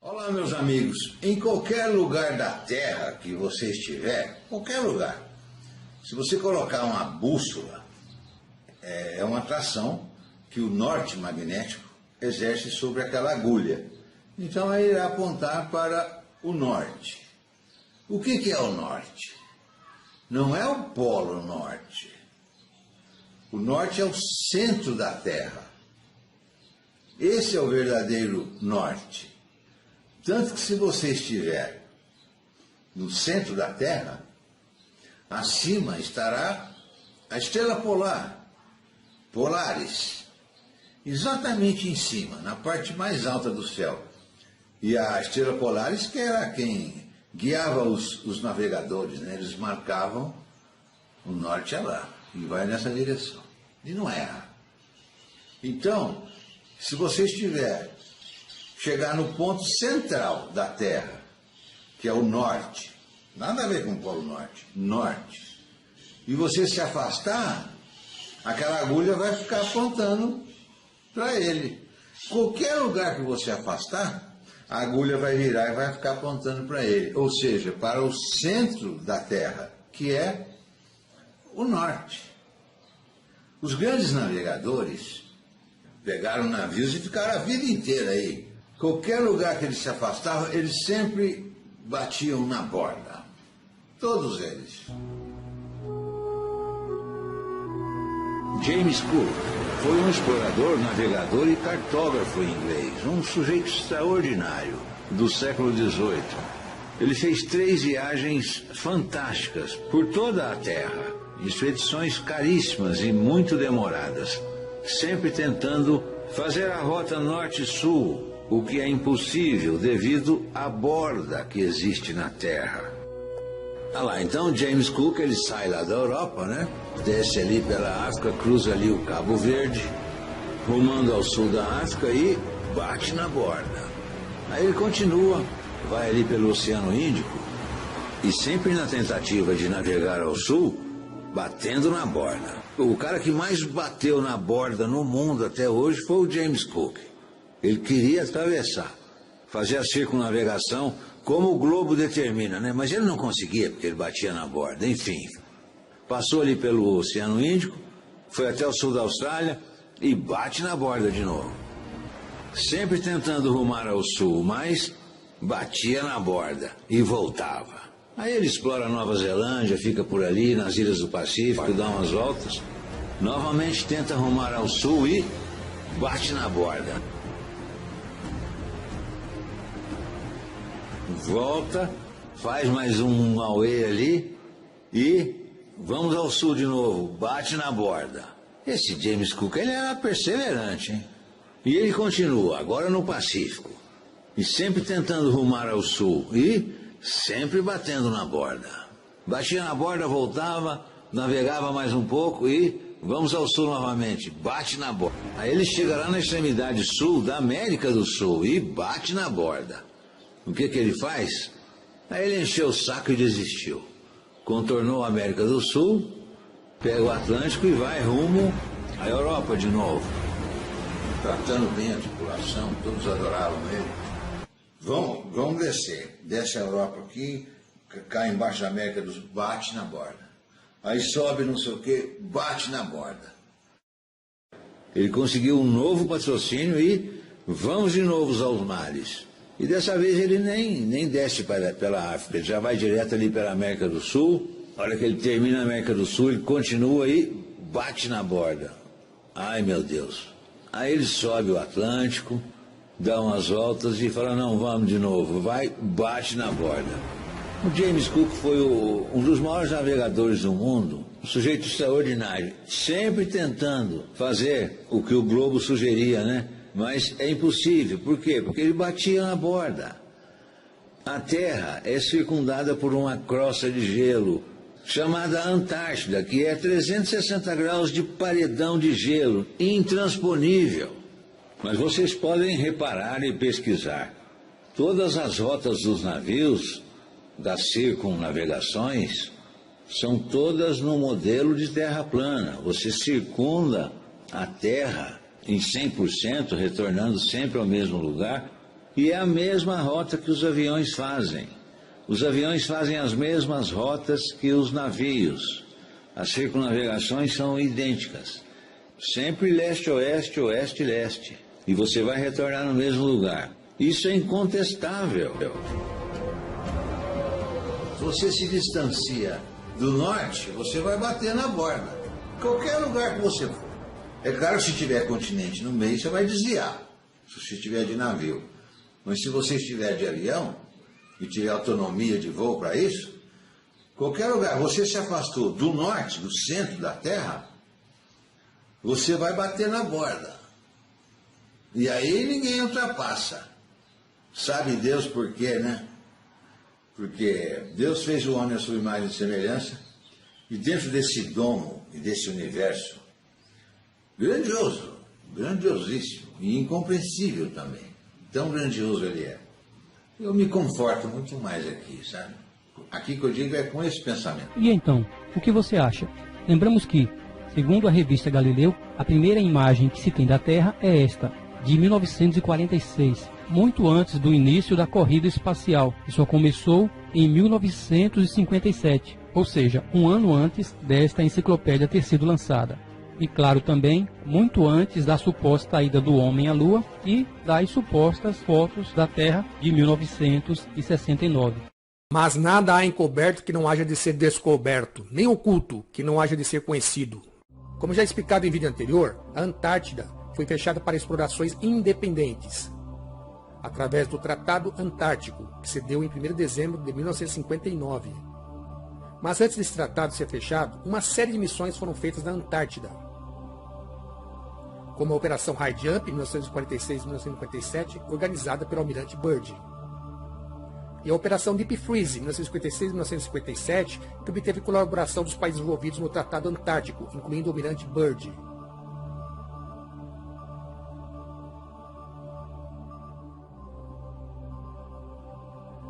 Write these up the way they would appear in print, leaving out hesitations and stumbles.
Olá, meus amigos. Em qualquer lugar da Terra que você estiver, qualquer lugar, se você colocar uma bússola, é uma atração que o norte magnético exerce sobre aquela agulha. Então ela irá apontar para o norte. O que é o norte? Não é o polo norte. O norte é o centro da Terra. Esse é o verdadeiro norte. Tanto que se você estiver no centro da Terra, acima estará a estrela polar, Polaris, exatamente em cima, na parte mais alta do céu. E a estrela Polaris que era quem guiava os navegadores, né? Eles marcavam o norte é lá, e vai nessa direção, e não erra. Então, se você chegar no ponto central da Terra, que é o norte, nada a ver com o Polo Norte, norte, e você se afastar, aquela agulha vai ficar apontando para ele. Qualquer lugar que você afastar, a agulha vai virar e vai ficar apontando para ele, ou seja, para o centro da Terra, que é o norte. Os grandes navegadores pegaram navios e ficaram a vida inteira aí. Qualquer lugar que eles se afastavam, eles sempre batiam na borda. Todos eles. James Cook foi um explorador, navegador e cartógrafo inglês, um sujeito extraordinário do século XVIII. Ele fez 3 viagens fantásticas por toda a Terra, expedições caríssimas e muito demoradas, sempre tentando fazer a rota norte-sul, o que é impossível devido à borda que existe na Terra. Ah lá, então James Cook ele sai lá da Europa, né? Desce ali pela África, cruza ali o Cabo Verde, rumando ao sul da África e bate na borda. Aí ele continua, vai ali pelo Oceano Índico e sempre na tentativa de navegar ao sul, batendo na borda. O cara que mais bateu na borda no mundo até hoje foi o James Cook. Ele queria atravessar, fazer a circunnavegação como o globo determina, né? Mas ele não conseguia, porque ele batia na borda. Enfim, passou ali pelo Oceano Índico, foi até o sul da Austrália e bate na borda de novo. Sempre tentando rumar ao sul, mas batia na borda e voltava. Aí ele explora a Nova Zelândia, fica por ali, nas ilhas do Pacífico, dá umas voltas. Novamente tenta rumar ao sul e bate na borda. Volta, faz mais um auê ali e vamos ao sul de novo, bate na borda. Esse James Cook, ele era perseverante, hein? E ele continua, agora no Pacífico, e sempre tentando rumar ao sul e sempre batendo na borda. Batia na borda, voltava, navegava mais um pouco e vamos ao sul novamente, bate na borda. Aí ele chega lá na extremidade sul da América do Sul e bate na borda. O que ele faz? Aí ele encheu o saco e desistiu. Contornou a América do Sul, pega o Atlântico e vai rumo à Europa de novo. Tratando bem a tripulação, todos adoravam ele. Vamos descer. Desce a Europa aqui, cai embaixo da América do Sul, bate na borda. Aí sobe não sei o que, bate na borda. Ele conseguiu um novo patrocínio e vamos de novo aos mares. E dessa vez ele nem desce pela África, ele já vai direto ali pela América do Sul. A hora que ele termina a América do Sul, ele continua e bate na borda. Ai, meu Deus. Aí ele sobe o Atlântico, dá umas voltas e fala, não, vamos de novo. Vai, bate na borda. O James Cook foi um dos maiores navegadores do mundo, um sujeito extraordinário, sempre tentando fazer o que o globo sugeria, né? Mas é impossível. Por quê? Porque ele batia na borda. A Terra é circundada por uma crosta de gelo chamada Antártida, que é 360 graus de paredão de gelo, intransponível. Mas vocês podem reparar e pesquisar. Todas as rotas dos navios, das circunnavegações, são todas no modelo de terra plana. Você circunda a Terra em 100%, retornando sempre ao mesmo lugar, E é a mesma rota que os aviões fazem. Os aviões fazem as mesmas rotas que os navios. As circunnavegações são idênticas. Sempre leste-oeste, oeste-leste. E você vai retornar no mesmo lugar. Isso é incontestável. Se você se distancia do norte, você vai bater na borda. Qualquer lugar que você for. É claro, se tiver continente no meio, você vai desviar. Se você estiver de navio. Mas se você estiver de avião e tiver autonomia de voo para isso, qualquer lugar, você se afastou do norte, do centro da Terra, você vai bater na borda. E aí ninguém ultrapassa. Sabe Deus por quê, né? Porque Deus fez o homem à sua imagem e semelhança, e dentro desse domo e desse universo grandioso, grandiosíssimo e incompreensível também, tão grandioso ele é, eu me conforto muito mais aqui, sabe? Aqui que eu digo é com esse pensamento. E então, o que você acha? Lembramos que, segundo a revista Galileu, a primeira imagem que se tem da Terra é esta, de 1946, muito antes do início da corrida espacial, que só começou em 1957, ou seja, um ano antes desta enciclopédia ter sido lançada. E claro também, muito antes da suposta ida do homem à Lua e das supostas fotos da Terra de 1969. Mas nada há encoberto que não haja de ser descoberto, nem oculto que não haja de ser conhecido. Como já explicado em vídeo anterior, a Antártida foi fechada para explorações independentes, através do Tratado Antártico, que se deu em 1º de dezembro de 1959. Mas antes desse tratado ser fechado, uma série de missões foram feitas na Antártida, como a Operação High Jump, em 1946 e 1957, organizada pelo Almirante Byrd, e a Operação Deep Freeze, em 1956 e 1957, que obteve colaboração dos países envolvidos no Tratado Antártico, incluindo o Almirante Byrd.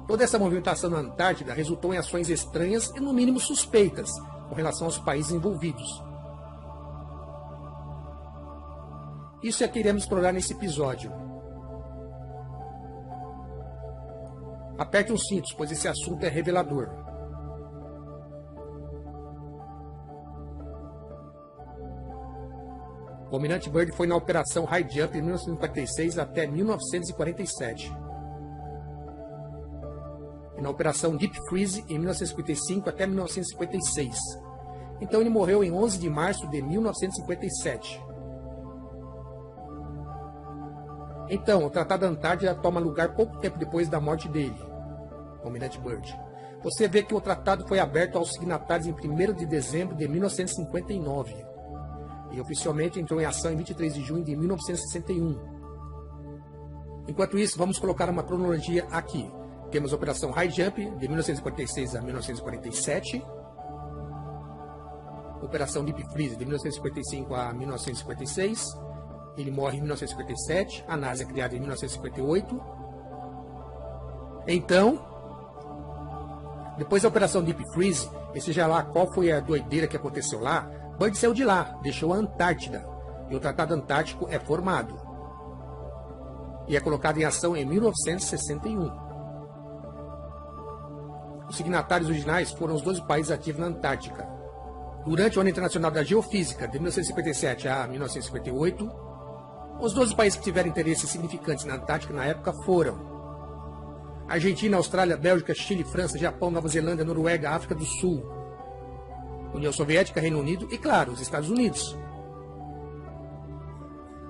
Toda essa movimentação na Antártida resultou em ações estranhas e, no mínimo, suspeitas com relação aos países envolvidos. Isso é que iremos explorar nesse episódio. Aperte os cintos, pois esse assunto é revelador. O Almirante Byrd foi na Operação High Jump de 1956 até 1947. E na Operação Deep Freeze em 1955 até 1956. Então ele morreu em 11 de março de 1957. Então, o Tratado Antártida toma lugar pouco tempo depois da morte dele, o Almirante Byrd. Você vê que o tratado foi aberto aos signatários em 1º de dezembro de 1959 e oficialmente entrou em ação em 23 de junho de 1961. Enquanto isso, vamos colocar uma cronologia aqui. Temos a Operação High Jump, de 1946 a 1947. Operação Deep Freeze, de 1955 a 1956. Ele morre em 1957. A NASA é criada em 1958. Então, depois da Operação Deep Freeze, e seja lá qual foi a doideira que aconteceu lá, Byrd saiu de lá, deixou a Antártida. E o Tratado Antártico é formado. E é colocado em ação em 1961. Os signatários originais foram os 12 países ativos na Antártica. Durante o Ano Internacional da Geofísica, de 1957 a 1958, os 12 países que tiveram interesses significantes na Antártica na época foram Argentina, Austrália, Bélgica, Chile, França, Japão, Nova Zelândia, Noruega, África do Sul, União Soviética, Reino Unido e, claro, os Estados Unidos.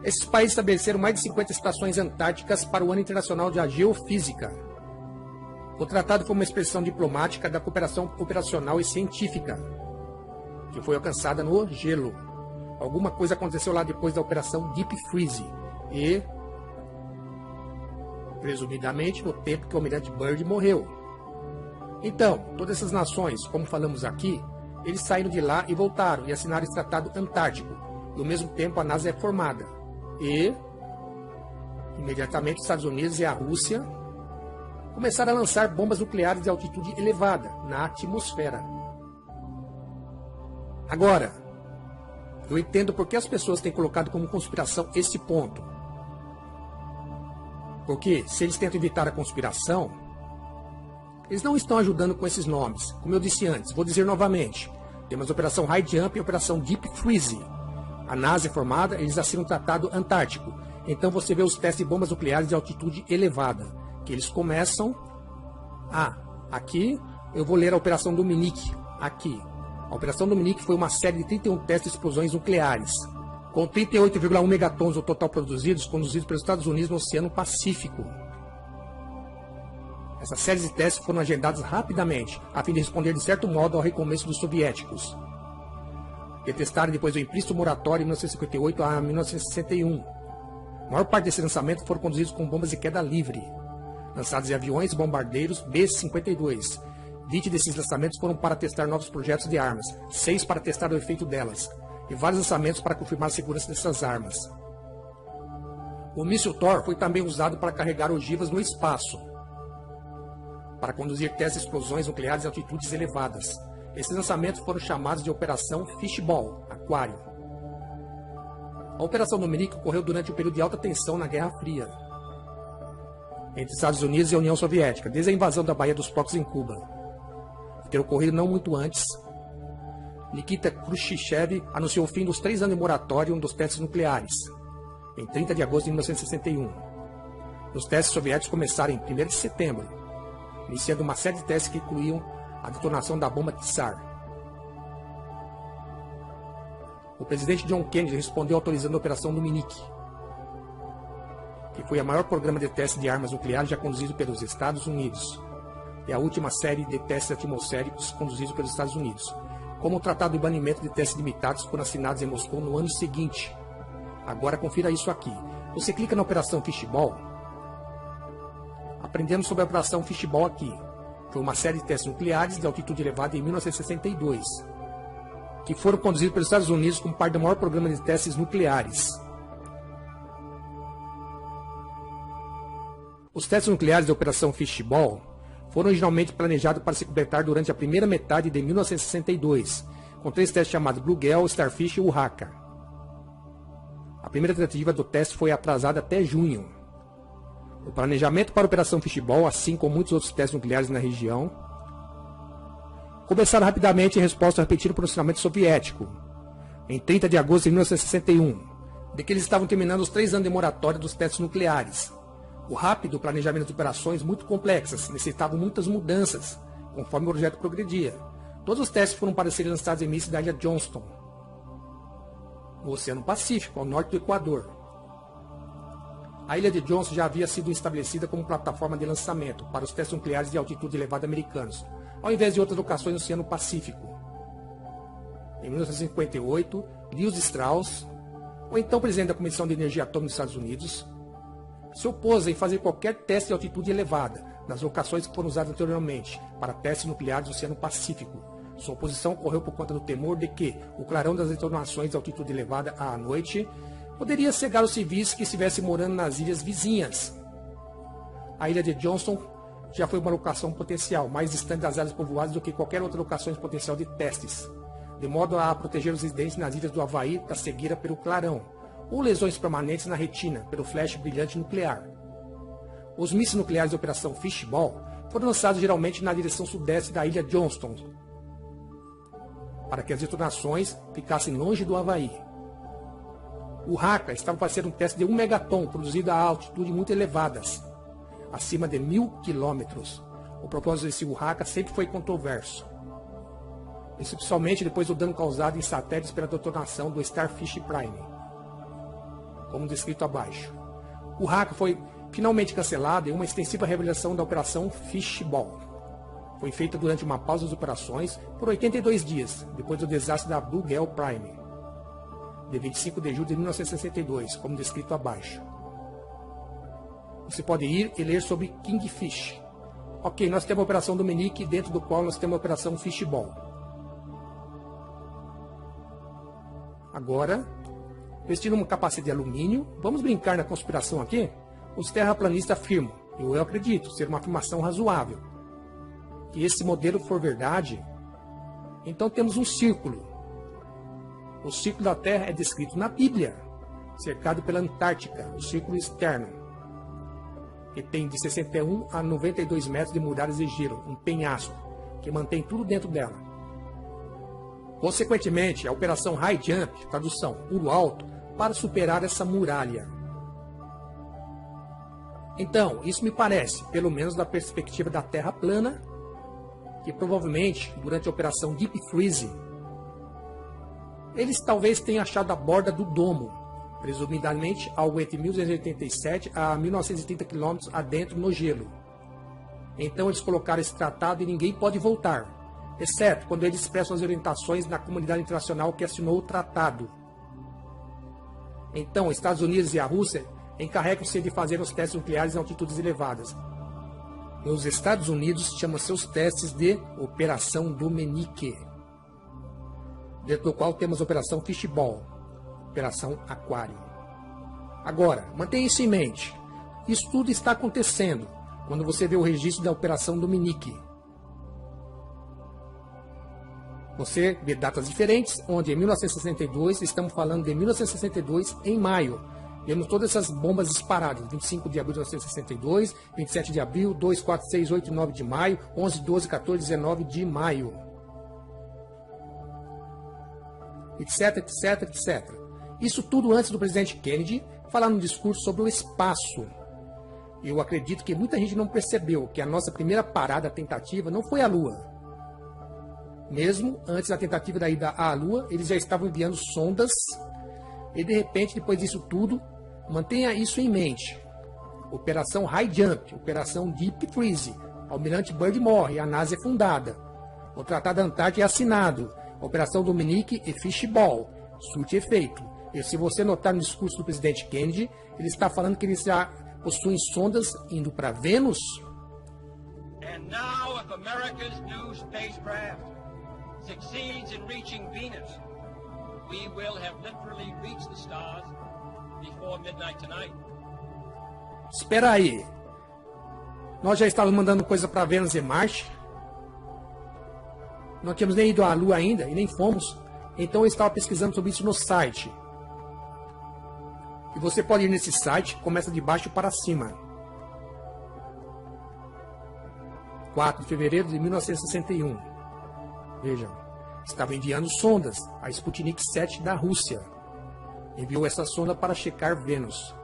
Esses países estabeleceram mais de 50 estações antárticas para o Ano Internacional da Geofísica. O tratado foi uma expressão diplomática da cooperação operacional e científica, que foi alcançada no gelo. Alguma coisa aconteceu lá depois da Operação Deep Freeze e, presumidamente, no tempo que o Almirante Byrd morreu. Então, todas essas nações, como falamos aqui, eles saíram de lá e voltaram e assinaram esse Tratado Antártico. E, ao mesmo tempo, a NASA é formada. E, imediatamente, os Estados Unidos e a Rússia começaram a lançar bombas nucleares de altitude elevada na atmosfera. Agora, eu entendo por que as pessoas têm colocado como conspiração esse ponto. Porque se eles tentam evitar a conspiração, eles não estão ajudando com esses nomes. Como eu disse antes, vou dizer novamente. Temos a Operação High Jump e a Operação Deep Freeze. A NASA é formada, eles assinam um tratado antártico. Então você vê os testes de bombas nucleares de altitude elevada, que eles começam... aqui eu vou ler a Operação Dominique. Aqui. A Operação Dominique foi uma série de 31 testes de explosões nucleares, com 38,1 megatons no total produzidos, conduzidos pelos Estados Unidos no Oceano Pacífico. Essas séries de testes foram agendadas rapidamente, a fim de responder de certo modo ao recomeço dos soviéticos, que testaram depois do implícito moratório em 1958 a 1961. A maior parte desses lançamentos foram conduzidos com bombas de queda livre, lançadas em aviões bombardeiros B-52. 20 desses lançamentos foram para testar novos projetos de armas, 6 para testar o efeito delas, e vários lançamentos para confirmar a segurança dessas armas. O míssil Thor foi também usado para carregar ogivas no espaço, para conduzir testes de explosões nucleares em altitudes elevadas. Esses lançamentos foram chamados de Operação Fishball, Aquário. A Operação Dominique ocorreu durante um período de alta tensão na Guerra Fria, entre Estados Unidos e a União Soviética, desde a invasão da Baía dos Porcos em Cuba. Ter ocorrido não muito antes, Nikita Khrushchev anunciou o fim dos 3 anos de moratório dos testes nucleares, em 30 de agosto de 1961. Os testes soviéticos começaram em 1º de setembro, iniciando uma série de testes que incluíam a detonação da bomba Tsar. O presidente John Kennedy respondeu autorizando a Operação Dominique, que foi o maior programa de testes de armas nucleares já conduzido pelos Estados Unidos, e a última série de testes atmosféricos conduzidos pelos Estados Unidos. Como o Tratado de Banimento de Testes Limitados foram assinados em Moscou no ano seguinte. Agora confira isso aqui. Você clica na Operação Fishball. Aprendemos sobre a Operação Fishball aqui. Foi uma série de testes nucleares de altitude elevada em 1962, que foram conduzidos pelos Estados Unidos como parte do maior programa de testes nucleares. Os testes nucleares da Operação Fishball foram originalmente planejados para se completar durante a primeira metade de 1962, com 3 testes chamados Bluegill, Starfish e Urraca. A primeira tentativa do teste foi atrasada até junho. O planejamento para a Operação Fishball, assim como muitos outros testes nucleares na região, começaram rapidamente em resposta ao repetido posicionamento soviético, em 30 de agosto de 1961, de que eles estavam terminando os 3 anos de moratória dos testes nucleares. O rápido planejamento de operações muito complexas necessitavam muitas mudanças, conforme o projeto progredia. Todos os testes foram para serem lançados em mísseis da ilha Johnston, no Oceano Pacífico, ao norte do Equador. A ilha de Johnston já havia sido estabelecida como plataforma de lançamento para os testes nucleares de altitude elevada americanos, ao invés de outras locações no Oceano Pacífico. Em 1958, Lewis Strauss, o então presidente da Comissão de Energia Atômica dos Estados Unidos, se opôs em fazer qualquer teste de altitude elevada nas locações que foram usadas anteriormente para testes nucleares do Oceano Pacífico. Sua oposição ocorreu por conta do temor de que o clarão das detonações de altitude elevada à noite poderia cegar os civis que estivessem morando nas ilhas vizinhas. A ilha de Johnston já foi uma locação potencial, mais distante das áreas povoadas do que qualquer outra locação potencial de testes, de modo a proteger os residentes nas ilhas do Havaí da cegueira pelo clarão, ou lesões permanentes na retina pelo flash brilhante nuclear. Os mísseis nucleares de Operação Fishball foram lançados geralmente na direção sudeste da ilha Johnston, para que as detonações ficassem longe do Havaí. O Urraca estava para ser um teste de 1 megaton produzido a altitude muito elevadas, acima de 1.000 quilômetros. O propósito desse Urraca sempre foi controverso, principalmente depois do dano causado em satélites pela detonação do Starfish Prime, como descrito abaixo. O Urraca foi finalmente cancelado em uma extensiva revelação da Operação Fishball. Foi feita durante uma pausa das operações por 82 dias, depois do desastre da Bluegill Prime, de 25 de julho de 1962, como descrito abaixo. Você pode ir e ler sobre Kingfish. Ok, nós temos a Operação Dominique, dentro do qual nós temos a Operação Fishball. Agora, vestindo um capacete de alumínio, vamos brincar na conspiração aqui? Os terraplanistas afirmam, e eu acredito ser uma afirmação razoável, que esse modelo for verdade, então temos um círculo. O círculo da Terra é descrito na Bíblia, cercado pela Antártica, o círculo externo. que tem de 61 a 92 metros de muralhas de gelo, um penhasco, que mantém tudo dentro dela. Consequentemente, a operação High Jump, tradução, pulo alto, para superar essa muralha. Então, isso me parece, pelo menos da perspectiva da Terra plana, que provavelmente, durante a operação Deep Freeze, eles talvez tenham achado a borda do domo, presumidamente algo entre 1287 a 1930 km adentro no gelo. Então eles colocaram esse tratado e ninguém pode voltar, exceto quando eles expressam as orientações na comunidade internacional que assinou o tratado. Então, os Estados Unidos e a Rússia encarregam-se de fazer os testes nucleares em altitudes elevadas. Nos Estados Unidos, chamam seus testes de Operação Dominique, dentro do qual temos a Operação Fishball, Operação Aquário. Agora, mantenha isso em mente. Isso tudo está acontecendo quando você vê o registro da Operação Dominique. Você vê datas diferentes, onde em 1962, estamos falando de 1962 em maio. Vemos todas essas bombas disparadas, 25 de abril de 1962, 27 de abril, 2, 4, 6, 8 e 9 de maio, 11, 12, 14, 19 de maio. Etc, etc, etc. Isso tudo antes do presidente Kennedy falar num discurso sobre o espaço. Eu acredito que muita gente não percebeu que a nossa primeira parada tentativa não foi a Lua. Mesmo antes da tentativa da ida à Lua, eles já estavam enviando sondas e de repente, depois disso tudo, mantenha isso em mente. Operação High Jump, Operação Deep Freeze, Almirante Byrd morre, a NASA é fundada. O Tratado Antártico é assinado. Operação Dominique e Fishball, surte efeito. E se você notar no discurso do presidente Kennedy, ele está falando que eles já possuem sondas indo para Vênus. And now, if America's new spacecraft succeeds in reaching Venus, we will have literally reached the stars before midnight tonight. Espera aí. Nós já estávamos mandando coisa para Vênus e Marte. Não tínhamos nem ido à Lua ainda e nem fomos. Então eu estava pesquisando sobre isso no site. E você pode ir nesse site, começa de baixo para cima. 4 de fevereiro de 1961. Vejam, estava enviando sondas, a Sputnik 7 da Rússia. Enviou essa sonda para checar Vênus.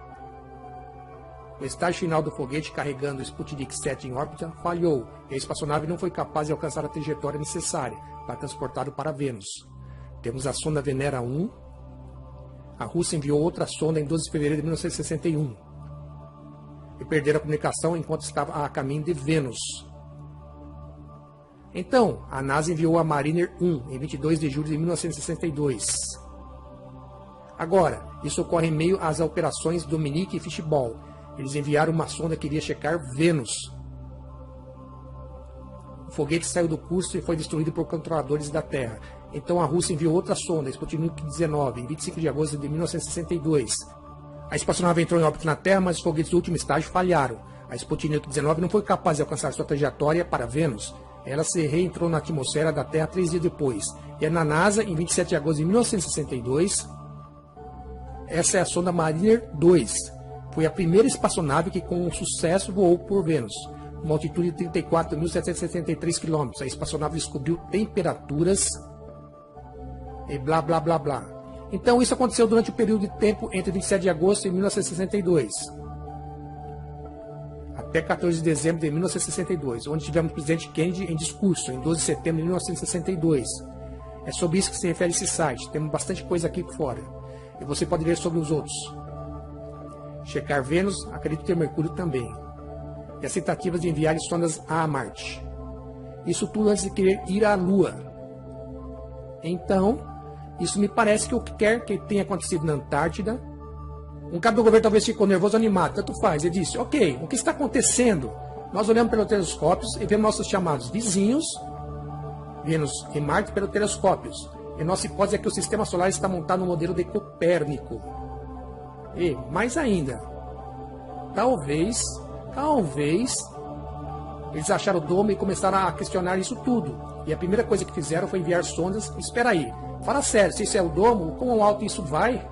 O estágio final do foguete carregando o Sputnik 7 em órbita falhou e a espaçonave não foi capaz de alcançar a trajetória necessária para transportá-lo para Vênus. Temos a sonda Venera 1. A Rússia enviou outra sonda em 12 de fevereiro de 1961 e perderam a comunicação enquanto estava a caminho de Vênus. Então, a NASA enviou a Mariner 1 em 22 de julho de 1962. Agora, isso ocorre em meio às operações Dominique e Fishball. Eles enviaram uma sonda que iria checar Vênus. O foguete saiu do curso e foi destruído por controladores da Terra. Então a Rússia enviou outra sonda, a Sputnik 19, em 25 de agosto de 1962. A espaçonave entrou em órbita na Terra, mas os foguetes do último estágio falharam. A Sputnik 19 não foi capaz de alcançar sua trajetória para Vênus. Ela se reentrou na atmosfera da Terra 3 dias depois. E na NASA, em 27 de agosto de 1962, essa é a sonda Mariner 2. Foi a primeira espaçonave que com sucesso voou por Vênus, uma altitude de 34.773 km. A espaçonave descobriu temperaturas e blá blá blá blá. Então isso aconteceu durante o período de tempo entre 27 de agosto de 1962 até 14 de dezembro de 1962, onde tivemos o presidente Kennedy em discurso, em 12 de setembro de 1962. É sobre isso que se refere esse site. Temos bastante coisa aqui por fora. E você pode ver sobre os outros. Checar Vênus, acredito ter Mercúrio também. E as tentativas de enviar sondas a Marte. Isso tudo antes de querer ir à Lua. Então, isso me parece que o que quer que tenha acontecido na Antártida. Um cara do governo talvez ficou nervoso, animado, tanto faz. Ele disse, ok, o que está acontecendo? Nós olhamos pelos telescópios e vemos nossos chamados vizinhos, Vênus e Marte, pelos telescópios. E nossa hipótese é que o sistema solar está montado no modelo de Copérnico. E, mais ainda, talvez, eles acharam o domo e começaram a questionar isso tudo. E a primeira coisa que fizeram foi enviar sondas. Espera aí, fala sério, se isso é o domo, quão alto isso vai?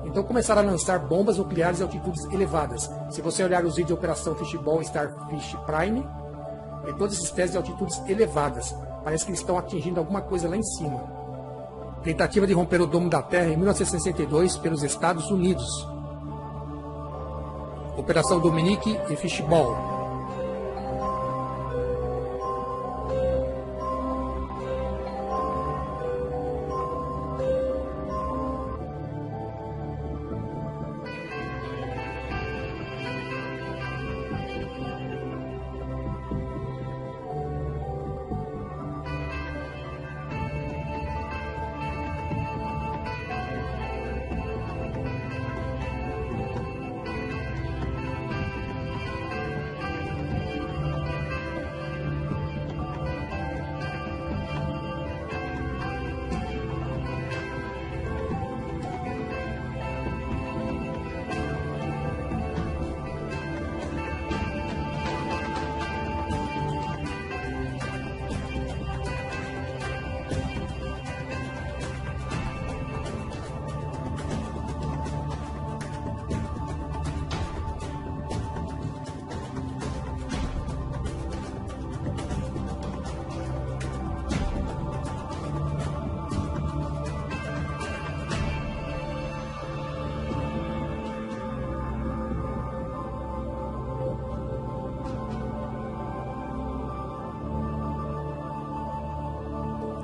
Em Então começaram a lançar bombas nucleares em altitudes elevadas. Se você olhar os vídeos de Operação Fishball e Starfish Prime, tem todos esses testes de altitudes elevadas. Parece que eles estão atingindo alguma coisa lá em cima. Tentativa de romper o domo da Terra em 1962 pelos Estados Unidos. Operação Dominique e Fishball.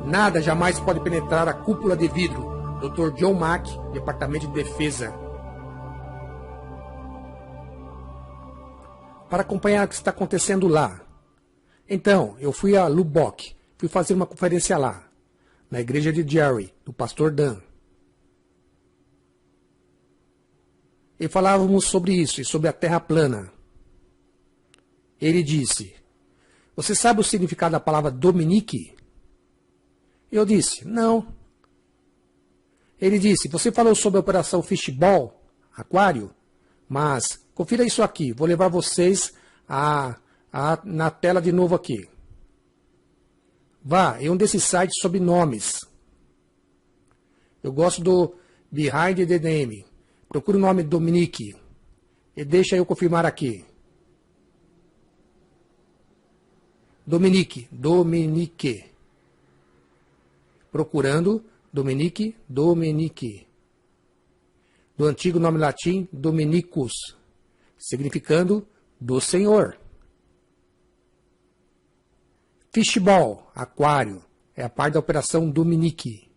Nada jamais pode penetrar a cúpula de vidro. Dr. John Mack, Departamento de Defesa. Para acompanhar o que está acontecendo lá. Então, eu fui a Lubbock. Fui fazer uma conferência lá. Na igreja de Jerry, do pastor Dan. E falávamos sobre isso e sobre a Terra plana. Ele disse: "Você sabe o significado da palavra Dominique?" Eu disse: "Não." Ele disse: "Você falou sobre a Operação Fishball, aquário, mas confira isso aqui, vou levar vocês na tela de novo aqui. Vá em um desses sites sobre nomes. Eu gosto do Behind the Name. Procure o nome Dominique e deixa eu confirmar aqui. Dominique. Procurando Dominique. Do antigo nome latim Dominicus, significando do Senhor. Fishball, aquário, é a parte da Operação Dominique.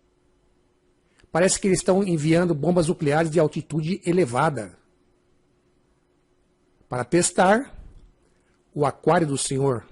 Parece que eles estão enviando bombas nucleares de altitude elevada para testar o aquário do Senhor.